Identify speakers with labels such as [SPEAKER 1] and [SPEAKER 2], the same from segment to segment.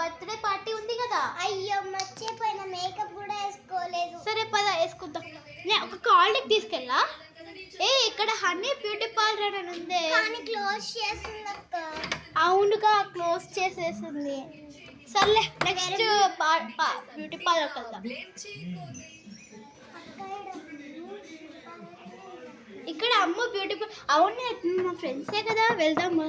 [SPEAKER 1] Birthday party ఉంది కదా.
[SPEAKER 2] అయ్యో మర్చిపోయిన, మేకప్ కూడా వేసుకోలేదు.
[SPEAKER 1] సరే పద వేసుకుందాం. నేను ఒక కాలేజ్కి తీసుకెళ్ళా. ఇక్కడ హనీ బ్యూటీ పార్లర్ అని ఉంది
[SPEAKER 2] కానీ క్లోజ్ చేసింది అక్క.
[SPEAKER 1] అవునుగా, క్లోజ్ చేసేసింది. సర్లే నెక్స్ట్ బ్యూటీ పార్లర్కి వెళ్దాం. ఇక్కడ అమ్మ బ్యూటీ పార్లర్. అవును మా ఫ్రెండ్సే కదా, వెళ్దామా?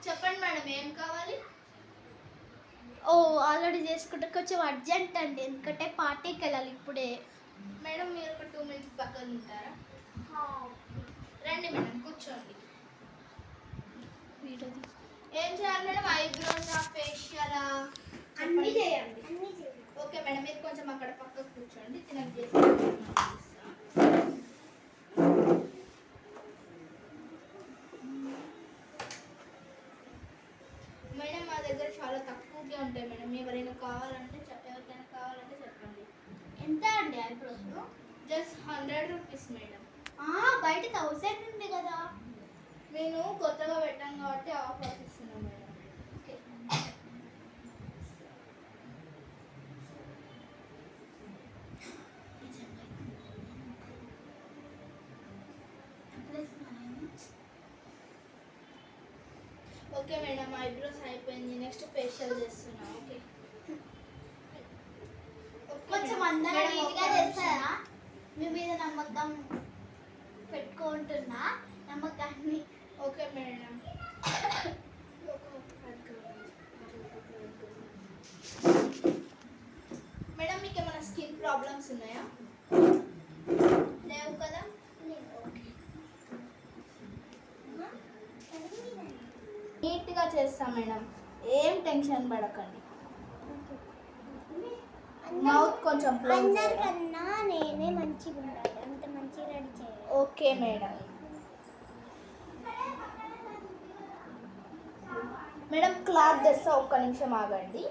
[SPEAKER 3] చెప్పండి మేడం, ఏం కావాలి?
[SPEAKER 1] ఓ ఆల్రెడీ చేసుకుంటే కొంచెం అర్జెంట్ అండి, ఎందుకంటే పార్టీకి వెళ్ళాలి ఇప్పుడే.
[SPEAKER 3] మేడం మీరు ఒక 2 మినిట్స్ పక్కన ఉంటారా? రండి మేడం, కూర్చోండి. ఏం చేయాలి మేడం? ఐబ్రోసా, ఫేషియలా?
[SPEAKER 1] అన్నీ చేయండి.
[SPEAKER 3] ఓకే మేడం, మీరు కొంచెం అక్కడ పక్కకు కూర్చోండి. తినకు చేసి మేడం మా దగ్గర చాలా తక్కువగా ఉంటాయి మేడం. ఎవరికైనా కావాలంటే చెప్పండి.
[SPEAKER 1] ఎంత అండి ఐబ్రోస్?
[SPEAKER 3] Just 100 rupees madam.
[SPEAKER 1] బయట 1000 ఉంది కదా.
[SPEAKER 3] నేను కొత్తగా పెట్టాను కాబట్టి ఆఫర్ ఇస్తున్నాను madam.
[SPEAKER 1] Okay.
[SPEAKER 3] Okay madam, eyebrows అయిపోయింది. నెక్స్ట్ ఫేషియల్ చేస్తున్నా. ఓకే
[SPEAKER 1] కొంచెం అందరూ నీట్గా చేస్తారా? మీ మీద నమ్మకం పెట్టుకుంటున్నా, నమ్మకాన్ని.
[SPEAKER 3] Okay madam. మేడం మీకు ఏమైనా స్కిన్ ప్రాబ్లమ్స్ ఉన్నాయా?
[SPEAKER 1] లేవు కదా.
[SPEAKER 3] నీట్గా చేస్తాం మేడం, ఏం టెన్షన్ పడకండి. మౌత్ కొంచెం
[SPEAKER 2] అందరికన్నా నేనే మంచిగా ఉండాలి, అంత మంచిగా రెడీ చేయాలి.
[SPEAKER 3] Okay madam. మేడం క్లాత్ తెస్తా, ఒక్క నిమిషం ఆగండి.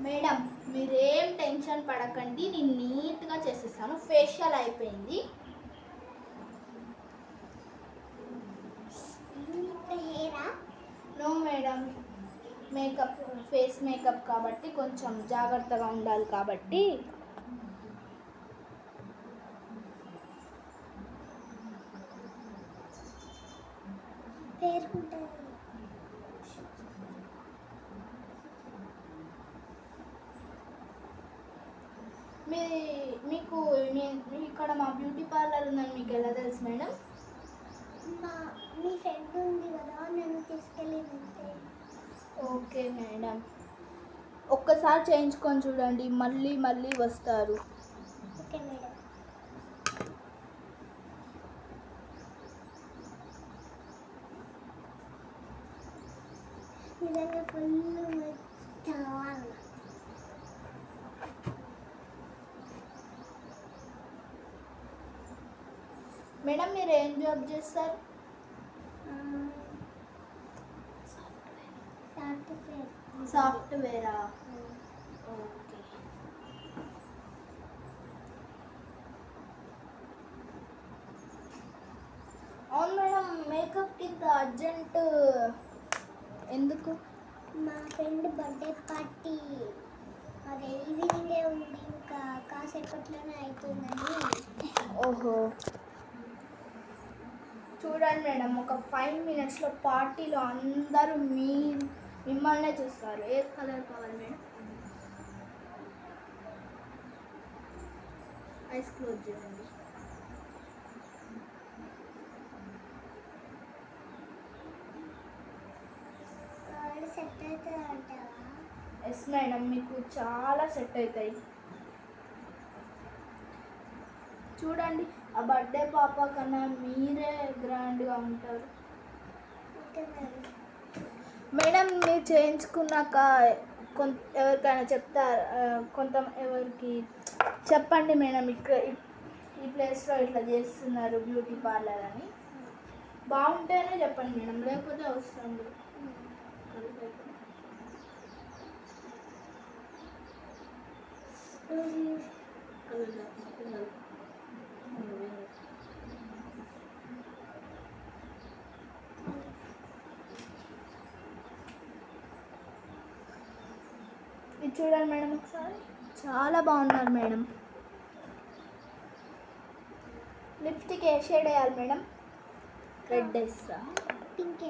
[SPEAKER 3] మేడం మీరేం టెన్షన్ పడకండి, నేను నీట్గా చేసేస్తాను. ఫేషియల్ అయిపోయింది. No madam, makeup face makeup కాబట్టి కొంచెం జాగ్రత్తగా ఉండాలి కాబట్టి. మీకు ఇక్కడ మా బ్యూటీ పార్లర్ ఉందని మీకు ఎలా తెలుసు మేడం?
[SPEAKER 2] మీ ఫ్రెండ్ ఉంది కదా, నన్ను తీసుకెళ్ళిందంటే.
[SPEAKER 3] ఓకే మేడం, ఒక్కసారి చేయించుకొని చూడండి, మళ్ళీ మళ్ళీ వస్తారు.
[SPEAKER 2] Okay madam. నిజంగా ఫుల్ కావాలి.
[SPEAKER 3] మేడం మీరు ఏం జాబ్ చేస్తారు? సాఫ్ట్వేరా? ఓకే. అవును మేడం, మేకప్కి ఇంత అర్జెంట్ ఎందుకు?
[SPEAKER 2] మా ఫ్రెండ్ బర్త్డే పార్టీ అదే ఈవినింగే ఉంది, ఇంకా కాసేపట్లోనే అవుతుందని.
[SPEAKER 3] ఓహో, చూడండి మేడం, ఒక 5 మినిట్స్లో పార్టీలో అందరూ మిమ్మల్నే చూస్తారు. ఏ కలర్ కావాలి మేడం? ఐస్ క్లోజ్ చేయండి.
[SPEAKER 2] సెట్ అవుతుంది అంటావా?
[SPEAKER 3] ఎస్ మేడం, మీకు చాలా సెట్ అవుతాయి. చూడండి, ఆ బర్త్డే పాప కన్నా మీరే గ్రాండ్గా ఉంటారు. మేడం మీరు చేయించుకున్నాక ఎవరికైనా చెప్తారు, ఎవరికి చెప్పండి మేడం. ఈ ప్లేస్లో ఇట్లా చేస్తున్నారు బ్యూటీ పార్లర్ అని. బాగుంటేనే చెప్పండి మేడం, లేకపోతే అవసరం లేదు. ఇది చూడండి మేడం ఒకసారి, చాలా బాగున్నారు మేడం. లిప్స్టిక్ ఏ షేడ్ వేయాలి మేడం? రెడ్ వేస్తా.
[SPEAKER 2] పింక్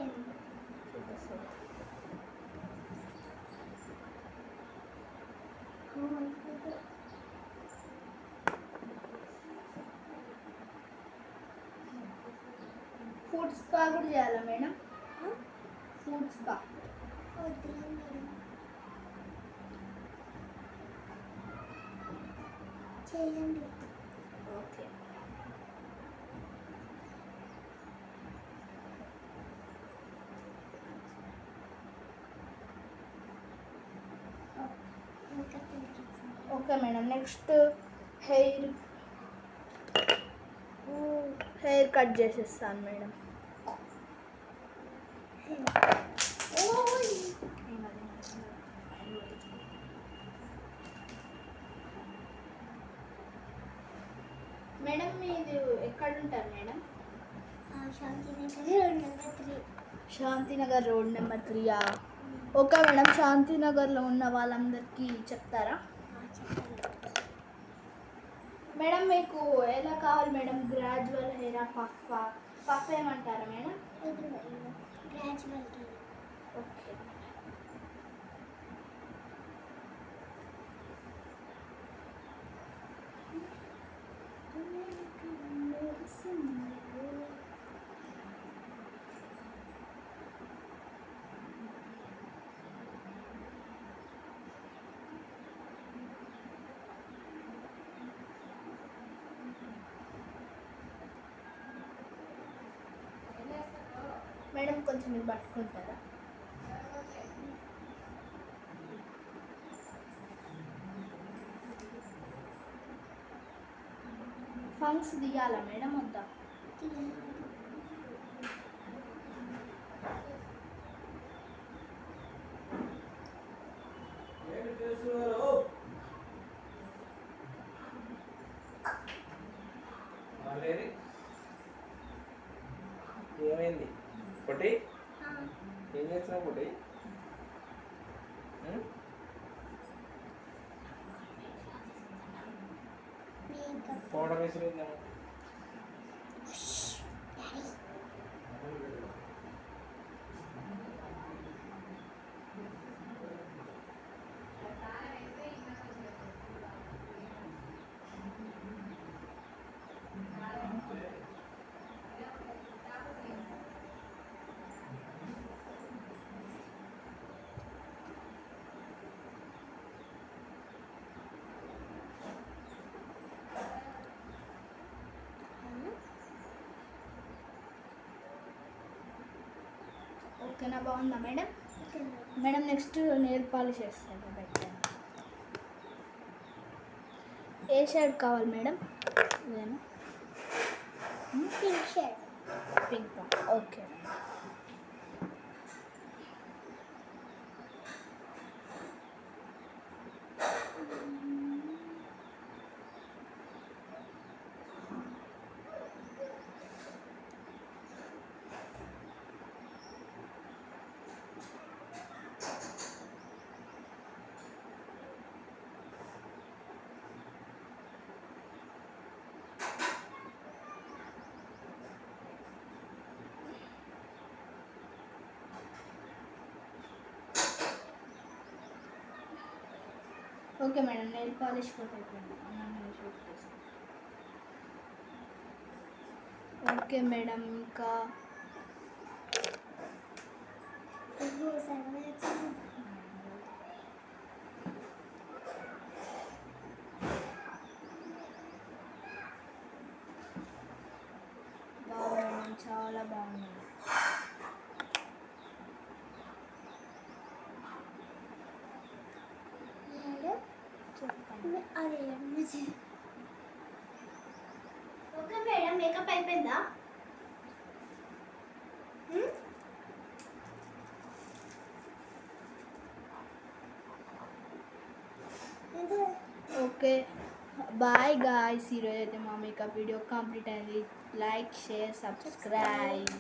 [SPEAKER 3] ఫుడ్ స్పా కూడా చేయాలా మేడం? ఫుడ్ స్పా
[SPEAKER 2] చేయండి.
[SPEAKER 3] Okay. Okay madam, next haircut చేసేస్తాను మేడం. మేడం మీది ఎక్కడ ఉంటారు madam? Shantinagar road number 3. Okay madam, శాంతినగర్లో ఉన్న వాళ్ళందరికీ చెప్తారా? మేడం మీకు ఎలా కావాలి మేడం? గ్రాడ్యువల్ హెయిరా, పఫ్ ఏమంటారా మేడం?
[SPEAKER 2] గ్రాడ్యువల్కి.
[SPEAKER 3] ఓకే. మేడం కొంచెం మీరు పట్టుకుంటారా? ఫంక్స్ దిగాలా మేడం వద్దా?
[SPEAKER 4] ఏమైంది పొట్టి? ఏం చేస్తున్నావు పొట్టి? పౌడర్ వేసి
[SPEAKER 3] ఓకేనా? బాగుందా madam? Madam next nail polish వేస్తాను. పెట్టాను. ఏ షేడ్ కావాలి మేడం? ఇదేనా?
[SPEAKER 2] Pink shade.
[SPEAKER 3] Pink. Okay. Okay madam, nail polish కూడా అయిపోయింది. ఓకే మేడం, ఇంకా బాగుంది, చాలా బాగుంది.
[SPEAKER 2] అదే
[SPEAKER 1] మేకప్ అయిపోయిందా?
[SPEAKER 3] ఓకే బాయ్ గాయ్స్, ఈరోజు అయితే మా మేకప్ వీడియో కంప్లీట్ అయింది. Like, share, subscribe.